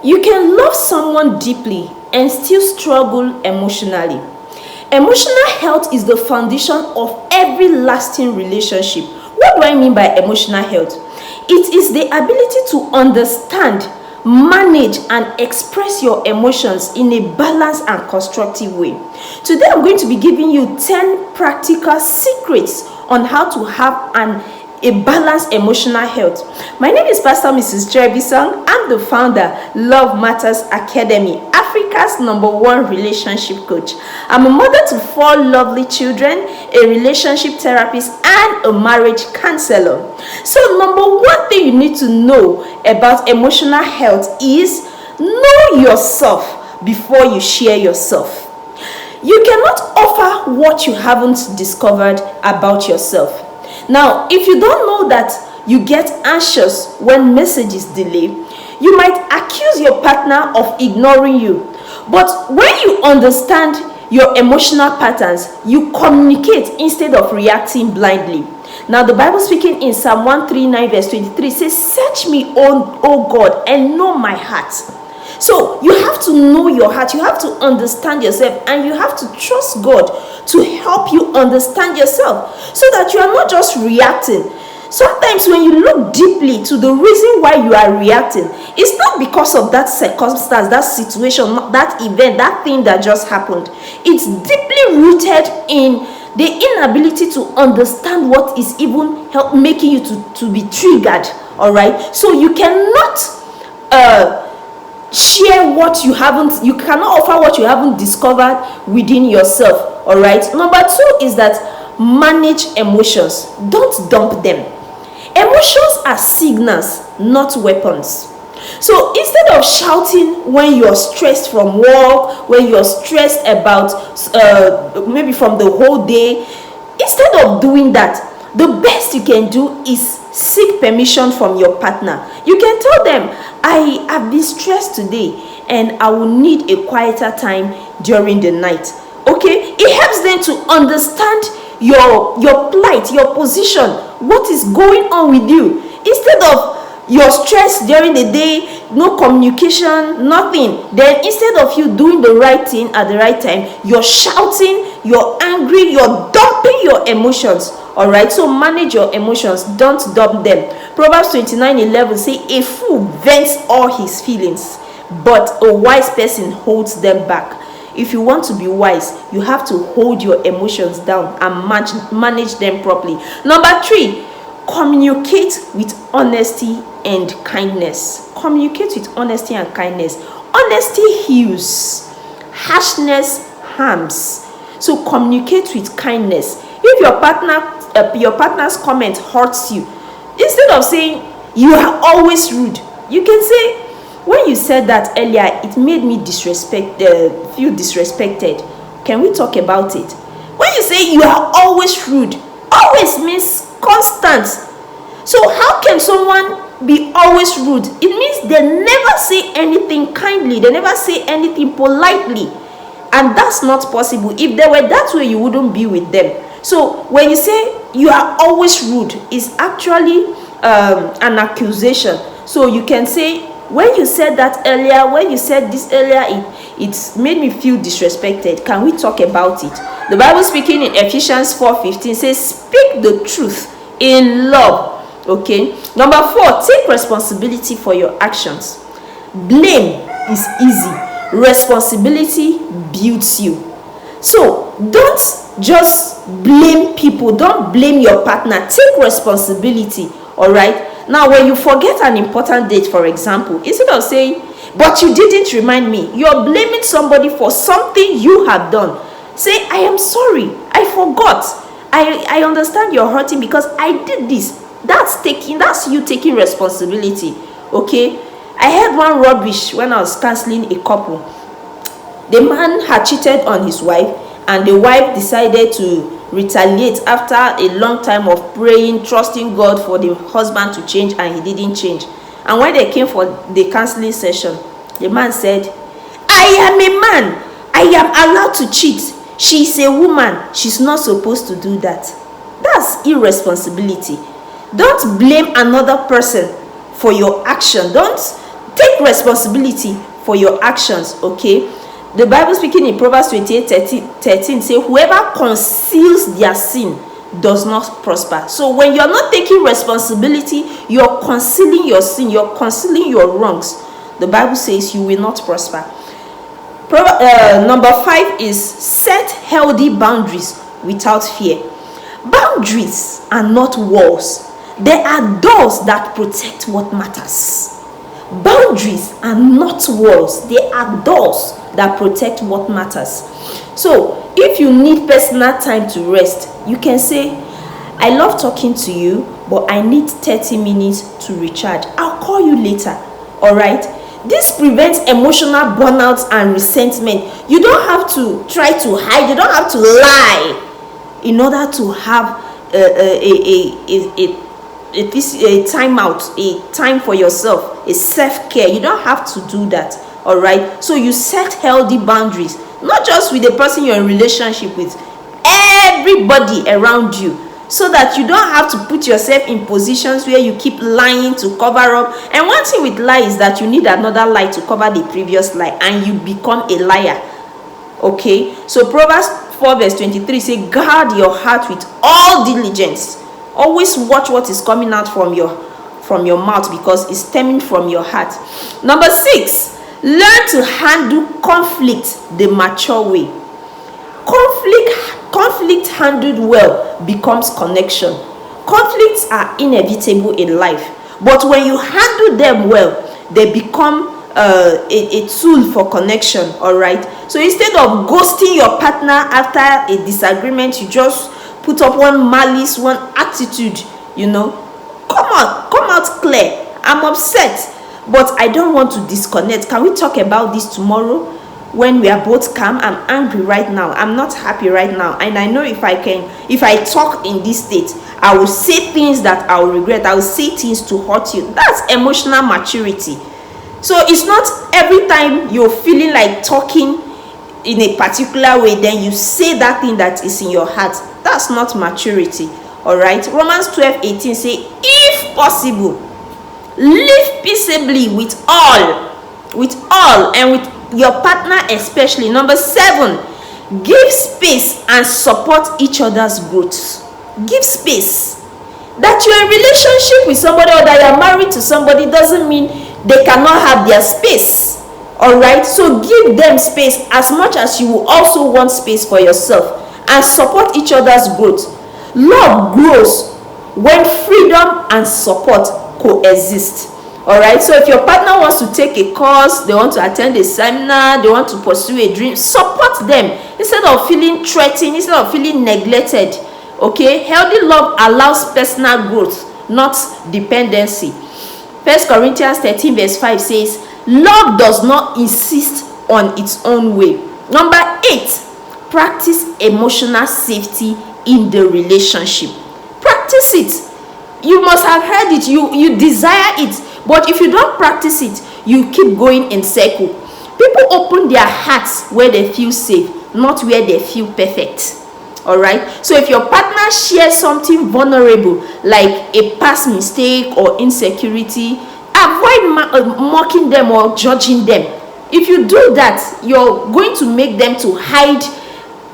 You can love someone deeply and still struggle emotionally. Emotional health is the foundation of every lasting relationship. What do I mean by emotional health? It is the ability to understand, manage, and express your emotions in a balanced and constructive way. Today, I'm going to be giving you 10 practical secrets on how to have a balanced emotional health. My name is Pastor Mrs. Bisong. I'm the founder, Love Matters Academy, Africa's #1 relationship coach. I'm a mother to 4 lovely children, a relationship therapist, and a marriage counselor. So, #1 thing you need to know about emotional health is know yourself before you share yourself. You cannot offer what you haven't discovered about yourself. Now, if you don't know that you get anxious when messages delay, you might accuse your partner of ignoring you. But when you understand your emotional patterns, you communicate instead of reacting blindly. Now, the Bible speaking in Psalm 139 verse 23 says, "Search me, O God, and know my heart." So you have to know your heart, you have to understand yourself, and you have to trust God to help you understand yourself so that you are not just reacting. Sometimes when you look deeply to the reason why you are reacting, it's not because of that circumstance, that situation, that event, that thing that just happened. It's deeply rooted in the inability to understand what is even making you to be triggered. All right, so you cannot share what you cannot offer what you haven't discovered within yourself. All right, #2 is that manage emotions. Don't dump them. Emotions are signals, not weapons. So instead of shouting when you're stressed from work, when you're stressed about maybe from the whole day, instead of doing that, the best you can do is seek permission from your partner. You can tell them, "I have been stressed today and I will need a quieter time during the night." Okay, it helps them to understand your plight, your position, what is going on with you. Instead of you're stressed during the day, no communication, nothing, then instead of you doing the right thing at the right time, you're shouting, you're angry, you're dumping your emotions. All right, so manage your emotions, don't dump them. Proverbs 29:11 say, "A fool vents all his feelings, but a wise person holds them back." If you want to be wise, you have to hold your emotions down and manage them properly. #3, communicate with honesty and kindness. Communicate with honesty and kindness. Honesty heals, harshness harms. So communicate with kindness. If your partner's comment hurts you, instead of saying "you are always rude," you can say, "When you said that earlier, it made me feel disrespected. Can we talk about it?" When you say "you are always rude," always means constant. So how can someone be always rude? It means they never say anything kindly, they never say anything politely, and that's not possible. If they were that way, you wouldn't be with them. So when you say "you are always rude," it's actually an accusation. So you can say, "When you said that earlier, when you said this earlier, it made me feel disrespected. Can we talk about it?" The Bible speaking in Ephesians 4:15 says, "Speak the truth in love." Okay. #4, take responsibility for your actions. Blame is easy. Responsibility builds you. So don't just blame people. Don't blame your partner. Take responsibility. All right. Now, when you forget an important date, for example, instead of saying "but you didn't remind me," you're blaming somebody for something you have done. Say, "I am sorry, I forgot. I understand you're hurting because I did this." That's you taking responsibility. Okay. I heard one rubbish when I was counseling a couple. The man had cheated on his wife, and the wife decided to retaliate after a long time of praying, trusting God for the husband to change, and he didn't change. And when they came for the counseling session, the man said, "I am a man, I am allowed to cheat. She's a woman, she's not supposed to do that." That's irresponsibility. Don't blame another person for your action. Don't Take responsibility for your actions, okay? The Bible speaking in Proverbs 28:13 say, whoever conceals their sin does not prosper. So when you're not taking responsibility, you're concealing your sin, you're concealing your wrongs. The Bible says you will not prosper. Number 5 is set healthy boundaries without fear. Boundaries are not walls. They are doors that protect what matters. Boundaries are not walls. They are doors that protect what matters. So if you need personal time to rest, you can say, I love talking to you, but I need 30 minutes to recharge. I'll call you later. All right? This prevents emotional burnout and resentment. You don't have to try to hide. You don't have to lie in order to have a time out, a time for yourself, a self-care. You don't have to do that. All right? So you set healthy boundaries, not just with the person you're in relationship with, everybody around you, so that you don't have to put yourself in positions where you keep lying to cover up. And one thing with lie is that you need another lie to cover the previous lie, and you become a liar. Okay? So Proverbs 4:23 say, guard your heart with all diligence. Always watch what is coming out from your mouth, because it's stemming from your heart. Number 6, learn to handle conflict the mature way. Conflict handled well becomes connection. Conflicts are inevitable in life, but when you handle them well, they become a tool for connection. All right? So instead of ghosting your partner after a disagreement, you just put up one malice, one attitude, come out clear. I'm upset, but I don't want to disconnect. Can we talk about this tomorrow when we are both calm? I'm angry right now. I'm not happy right now. And I know if I talk in this state, I will say things that I will regret. I will say things to hurt you. That's emotional maturity. So it's not every time you're feeling like talking in a particular way, then you say that thing that is in your heart. That's not maturity. All right? Romans 12:18 say, if possible, live peaceably with all, and with your partner especially. Number 7, give space and support each other's growth. Give space. That you're in a relationship with somebody or that you're married to somebody doesn't mean they cannot have their space. All right? So give them space as much as you will also want space for yourself, and support each other's growth. Love grows when freedom and support coexist. All right? So if your partner wants to take a course, they want to attend a seminar, they want to pursue a dream, support them instead of feeling threatened, instead of feeling neglected. Okay? Healthy love allows personal growth, not dependency. 1 Corinthians 13:5 says, love does not insist on its own way. Number 8, practice emotional safety in the relationship. Practice it. You must have heard it. You desire it. But if you don't practice it, you keep going in circle. People open their hearts where they feel safe, not where they feel perfect. All right? So if your partner shares something vulnerable, like a past mistake or insecurity, avoid mocking them or judging them. If you do that, you're going to make them to hide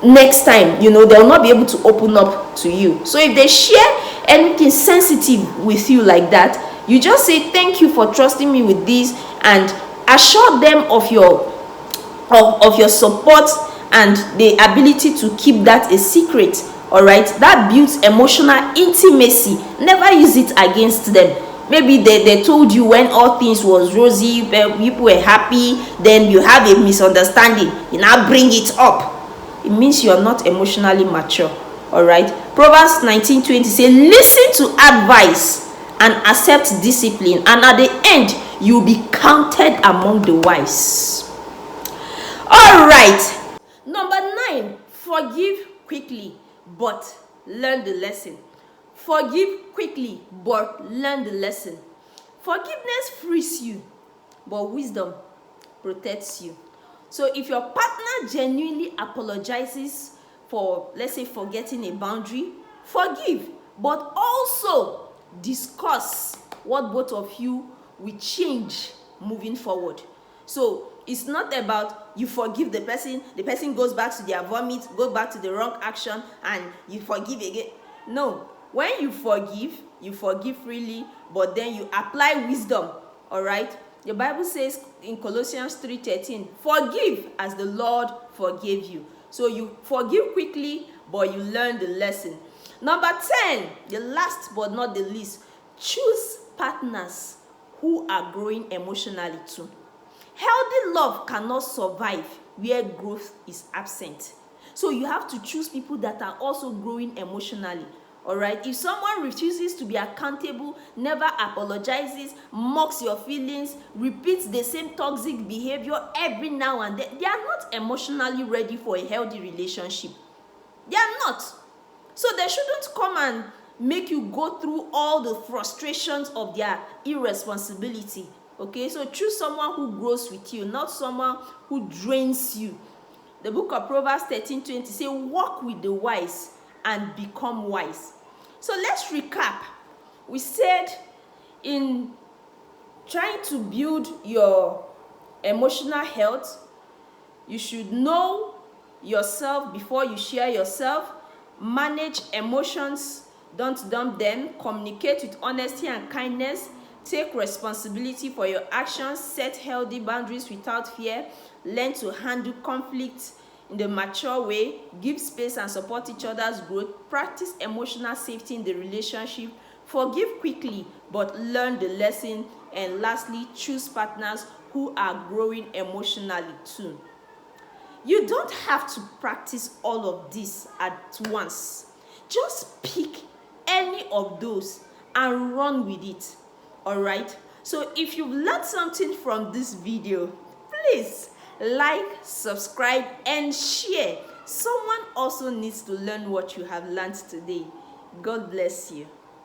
next time. They'll not be able to open up to you. So if they share anything sensitive with you like that, you just say, thank you for trusting me with this, and assure them of your support and the ability to keep that a secret. All right? That builds emotional intimacy. Never use it against them. Maybe they told you when all things was rosy, people were happy, then you have a misunderstanding, you now bring it up. It means you are not emotionally mature. All right? Proverbs 19:20 say, listen to advice and accept discipline, and at the end you'll be counted among the wise. All right. Number 9, forgive quickly but learn the lesson. Forgive quickly but learn the lesson. Forgiveness frees you, but wisdom protects you. So if your partner genuinely apologizes for, let's say, forgetting a boundary, forgive, but also discuss what both of you will change moving forward. So it's not about you forgive the person goes back to their vomit, go back to the wrong action, and you forgive again. No, when you forgive freely, but then you apply wisdom. All right, the Bible says in Colossians 3:13, forgive as the Lord forgave you. So you forgive quickly, but you learn the lesson. Number 10, the last but not the least, choose partners who are growing emotionally too. Healthy love cannot survive where growth is absent. So you have to choose people that are also growing emotionally. All right, if someone refuses to be accountable, never apologizes, mocks your feelings, repeats the same toxic behavior every now and then, they are not emotionally ready for a healthy relationship. They are not. So they shouldn't come and make you go through all the frustrations of their irresponsibility. Okay, so choose someone who grows with you, not someone who drains you. The book of Proverbs 13:20 say, walk with the wise and become wise. So let's recap. We said in trying to build your emotional health, you should know yourself before you share yourself. Manage emotions, don't dump them. Communicate with honesty and kindness. Take responsibility for your actions. Set healthy boundaries without fear. Learn to handle conflict in the mature way. Give space and support each other's growth. Practice emotional safety in the relationship. Forgive quickly, but learn the lesson. And lastly, choose partners who are growing emotionally too. You don't have to practice all of this at once. Just pick any of those and run with it. All right? So if you've learned something from this video, please like, subscribe, and share. Someone also needs to learn what you have learned today. God bless you.